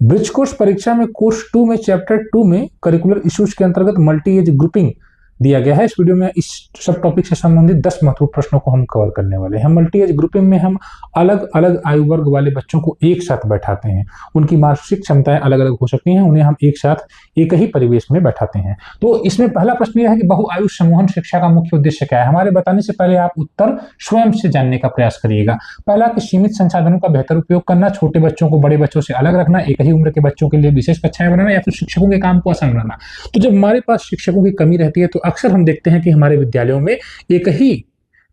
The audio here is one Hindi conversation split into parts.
ब्रिज कोर्स परीक्षा में कोर्स 2 में चैप्टर 2 में करिकुलर इश्यूज के अंतर्गत मल्टी एज ग्रुपिंग दिया गया है। इस वीडियो में इस सब टॉपिक से संबंधित 10 महत्वपूर्ण प्रश्नों को हम कवर करने वाले हैं। मल्टी एज ग्रुपिंग में हम अलग अलग आयु वर्ग वाले बच्चों को एक साथ बैठाते हैं। उनकी मानसिक क्षमताएं अलग अलग हो सकती हैं, उन्हें हम एक साथ एक ही परिवेश में बैठाते हैं। तो इसमें पहला प्रश्न यह है कि बहुआयु समूहन शिक्षा का मुख्य उद्देश्य क्या है। हमारे बताने से पहले आप उत्तर स्वयं से जानने का प्रयास करिएगा। पहला कि सीमित संसाधनों का बेहतर उपयोग करना, छोटे बच्चों को बड़े बच्चों से अलग रखना, एक ही उम्र के बच्चों के लिए विशेष कक्षाएं बनाना, या फिर शिक्षकों के काम को आसान बनाना। तो जब हमारे पास शिक्षकों की कमी रहती है तो अक्सर हम देखते हैं कि हमारे विद्यालयों में एक ही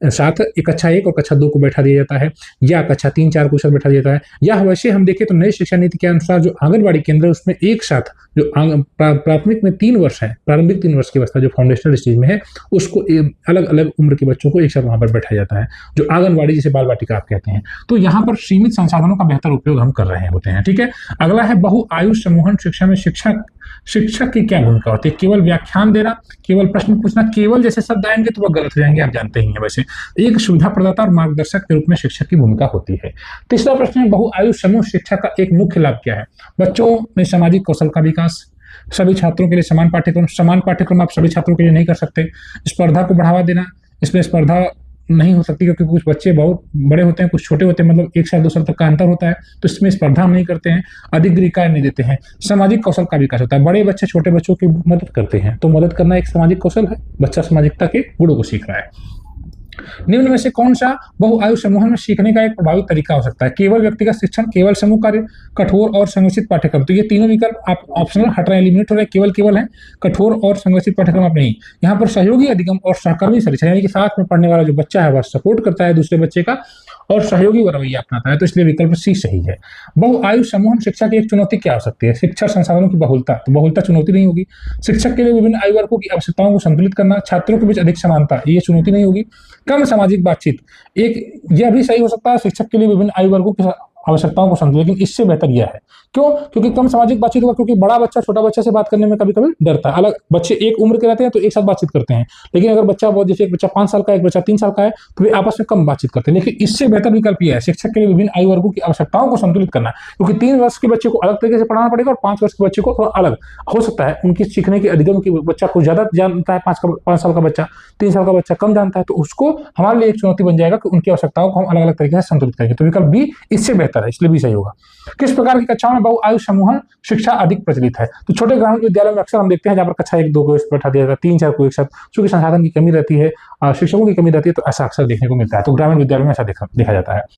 साथ एक कक्षा 1 और कक्षा 2 को बैठा दिया जाता है, या कक्षा 3, 4 को बैठा दिया जाता है, या वैसे हम देखें तो नई शिक्षा नीति के अनुसार जो आंगनबाड़ी केंद्र है उसमें एक साथ जो प्राथमिक में 3 वर्ष है, प्रारंभिक 3 वर्ष की अवस्था जो फाउंडेशनल स्टेज में है, उसको अलग अलग उम्र के बच्चों को एक साथ वहां पर बैठाया जाता है, जो आंगनबाड़ी जिसे बाल वाटिका आप कहते हैं। तो यहाँ पर सीमित संसाधनों का बेहतर उपयोग हम कर रहे होते हैं। ठीक है, अगला है बहुआयु समूहन शिक्षा में शिक्षक की क्या भूमिका होती है। केवल व्याख्यान देना, केवल प्रश्न पूछना, केवल जैसे शब्द आएंगे तो वह गलत हो जाएंगे, आप जानते ही हैं। वैसे एक सुविधा प्रदाता और मार्गदर्शक के रूप में शिक्षक की भूमिका होती है। तीसरा प्रश्न है बहुआयु समूह शिक्षा का एक मुख्य लाभ क्या है। बच्चों में सामाजिक कौशल का विकास, सभी छात्रों के लिए समान पाठ्यक्रम आप सभी छात्रों के लिए नहीं कर सकते, स्पर्धा को बढ़ावा देना, इसमें स्पर्धा नहीं हो सकती क्योंकि कुछ बच्चे बहुत बड़े होते हैं, कुछ छोटे होते हैं, मतलब 1 साल 2 साल तक का अंतर होता है, तो इसमें स्पर्धा हम नहीं करते हैं, अधिक गृहकार्य नहीं देते हैं। सामाजिक कौशल का विकास होता है, बड़े बच्चे छोटे बच्चों की मदद करते हैं, तो मदद करना एक सामाजिक कौशल है, बच्चा सामाजिकता के गुणों को सीख रहा है। निम्न में से कौन सा बहुआयु समूह में सीखने का एक प्रभावी तरीका हो सकता है। केवल व्यक्तिगत शिक्षण, केवल समूह कार्य, कठोर और संरचित पाठ्यक्रम। तो ये तीनों विकल्प आप ऑप्शनल हट रहे हैं, एलिमिनेट हो रहे हैं, केवल है कठोर और संरचित पाठ्यक्रम आप नहीं। यहाँ पर सहयोगी अधिगम और सहकर्मी शिक्षा, यानी कि साथ में पढ़ने वाला जो बच्चा है वह सपोर्ट करता है दूसरे बच्चे का और सहयोगी रवैया अपनाता है, तो इसलिए विकल्प सी सही है। बहुआयु समूहन शिक्षा की एक चुनौती क्या हो सकती है। शिक्षा संसाधनों की बहुलता, तो बहुलता चुनौती नहीं होगी। शिक्षक के लिए विभिन्न आयु वर्गों की आवश्यकताओं को संतुलित करना, छात्रों के बीच अधिक समानता, ये चुनौती नहीं होगी। कम सामाजिक बातचीत, एक यह भी सही हो सकता है, शिक्षक के लिए विभिन्न आयु वर्गों की आवश्यकताओं को समझो, लेकिन इससे बेहतर यह है। क्यों? क्योंकि कम सामाजिक बातचीत होगा, क्योंकि बड़ा बच्चा छोटा बच्चा से बात करने में कभी कभी डरता है। अलग बच्चे एक उम्र के रहते हैं तो एक साथ बातचीत करते हैं, लेकिन अगर बच्चा बहुत जैसे एक बच्चा 5 साल का है, एक बच्चा 3 साल का है, तो वे आपस में कम बातचीत करते हैं। लेकिन इससे बेहतर विकल्प यह है, शिक्षक के लिए विभिन्न आयु वर्गों की आवश्यकताओं को संतुलित करना, क्योंकि 3 वर्ष के बच्चे को अलग तरीके से पढ़ाना पड़ेगा और 5 वर्ष के बच्चे को थोड़ा अलग हो सकता है। उनकी सीखने की अधिगम की बच्चा कुछ ज्यादा जानता है, 5 साल का बच्चा 3 साल का बच्चा कम जानता है, तो उसको हमारे लिए एक चुनौती बन जाएगा कि उनकी आवश्यकताओं को हम अलग अलग तरीके से संतुलित करेंगे। तो विकल्प बी इससे बेहतर है, इसलिए भी सही होगा। किस प्रकार की कक्षाओं में बहुआयु समूहन शिक्षा अधिक प्रचलित है। तो छोटे ग्रामीण विद्यालयों में अक्सर हम देखते हैं जहाँ पर कक्षा 1 2 को बैठा दिया जाता है, 3 4 को एक साथ, क्योंकि संसाधन की कमी रहती है, शिक्षकों की कमी रहती है, तो ऐसा अक्सर देखने को मिलता है। तो ग्रामीण विद्यालयों में ऐसा देखा जाता है।